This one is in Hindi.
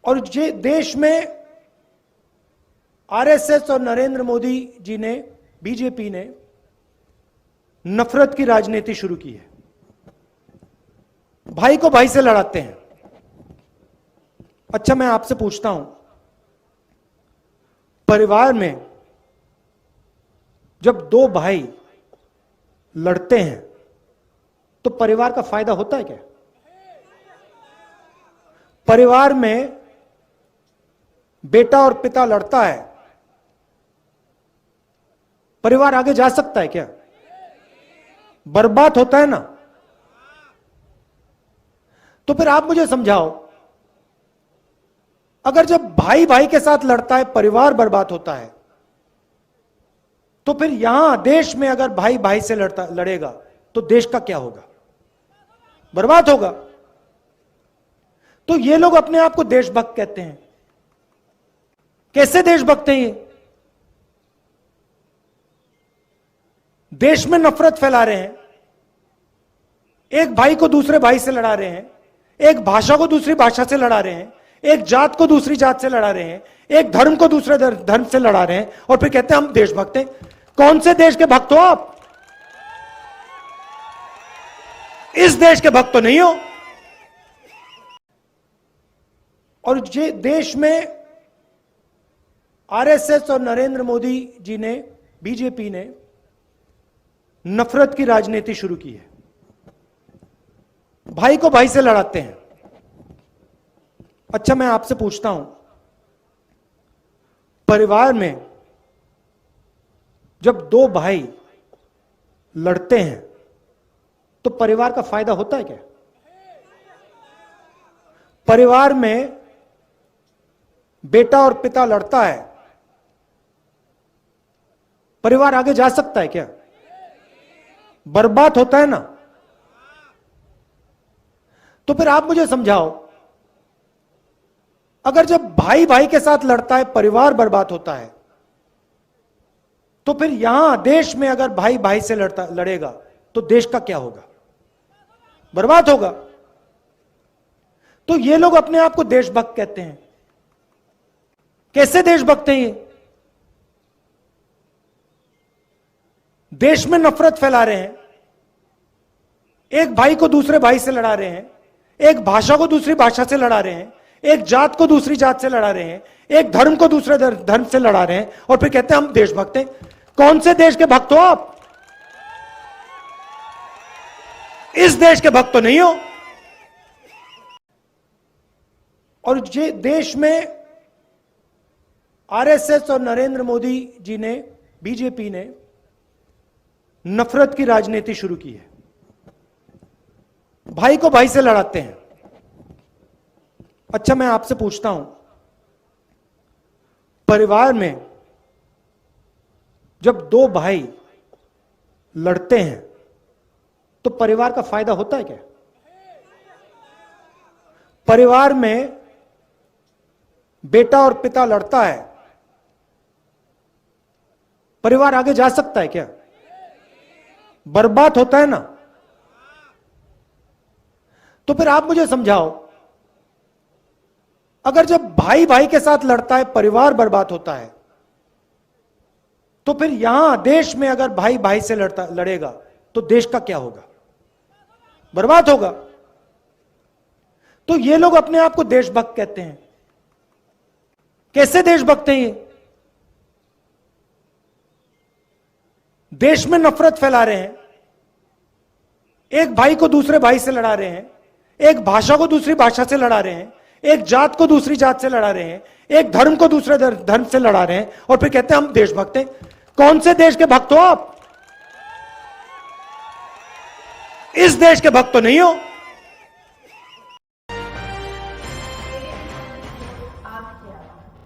और ये देश में आरएसएस और नरेंद्र मोदी जी ने, बीजेपी ने नफरत की राजनीति शुरू की है। भाई को भाई से लड़ाते हैं। अच्छा, मैं आपसे पूछता हूं, परिवार में जब दो भाई लड़ते हैं तो परिवार का फायदा होता है क्या? परिवार में बेटा और पिता लड़ता है, परिवार आगे जा सकता है क्या? बर्बाद होता है ना। तो फिर आप मुझे समझाओ, अगर जब भाई भाई के साथ लड़ता है परिवार बर्बाद होता है, तो फिर यहां देश में अगर भाई भाई से लड़ेगा तो देश का क्या होगा? बर्बाद होगा। तो ये लोग अपने आप को देशभक्त कहते हैं। कैसे देशभक्त हैं ये? देश में नफरत फैला रहे हैं, एक भाई को दूसरे भाई से लड़ा रहे हैं, एक भाषा को दूसरी भाषा से लड़ा रहे हैं, एक जात को दूसरी जात से लड़ा रहे हैं, एक धर्म को दूसरे धर्म से लड़ा रहे हैं, और फिर कहते हैं हम देशभक्त हैं। कौन से देश के भक्त हो आप? इस देश के भक्त तो नहीं हो। और ये देश में आरएसएस और नरेंद्र मोदी जी ने, बीजेपी ने नफरत की राजनीति शुरू की है। भाई को भाई से लड़ाते हैं। अच्छा, मैं आपसे पूछता हूं, परिवार में जब दो भाई लड़ते हैं तो परिवार का फायदा होता है क्या? परिवार में बेटा और पिता लड़ता है, परिवार आगे जा सकता है क्या? बर्बाद होता है ना। तो फिर आप मुझे समझाओ, अगर जब भाई भाई के साथ लड़ता है परिवार बर्बाद होता है, तो फिर यहां देश में अगर भाई भाई से लड़ेगा तो देश का क्या होगा? बर्बाद होगा। तो ये लोग अपने आप को देशभक्त कहते हैं। कैसे देशभक्त हैं ये? देश में नफरत फैला रहे हैं, एक भाई को दूसरे भाई से लड़ा रहे हैं, एक भाषा को दूसरी भाषा से लड़ा रहे हैं, एक जात को दूसरी जात से लड़ा रहे हैं, एक धर्म को दूसरे धर्म से लड़ा रहे हैं, और फिर कहते हैं हम देशभक्त हैं। कौन से देश के भक्त हो आप? इस देश के भक्त तो नहीं हो। और ये देश में आरएसएस और नरेंद्र मोदी जी ने, बीजेपी ने नफरत की राजनीति शुरू की है। भाई को भाई से लड़ाते हैं। अच्छा, मैं आपसे पूछता हूं, परिवार में जब दो भाई लड़ते हैं तो परिवार का फायदा होता है क्या? परिवार में बेटा और पिता लड़ता है, परिवार आगे जा सकता है क्या? बर्बाद होता है ना। तो फिर आप मुझे समझाओ, अगर जब भाई भाई के साथ लड़ता है परिवार बर्बाद होता है, तो फिर यहां देश में अगर भाई भाई से लड़ेगा तो देश का क्या होगा? बर्बाद होगा। तो ये लोग अपने आप को देशभक्त कहते हैं। कैसे देशभक्त हैं ये? देश में नफरत फैला रहे हैं, एक भाई को दूसरे भाई से लड़ा रहे हैं, एक भाषा को दूसरी भाषा से लड़ा रहे हैं, एक जात को दूसरी जात से लड़ा रहे हैं, एक धर्म को दूसरे धर्म से लड़ा रहे हैं, और फिर कहते हैं हम देशभक्त हैं। कौन से देश के भक्त हो आप? इस देश के भक्त तो नहीं हो।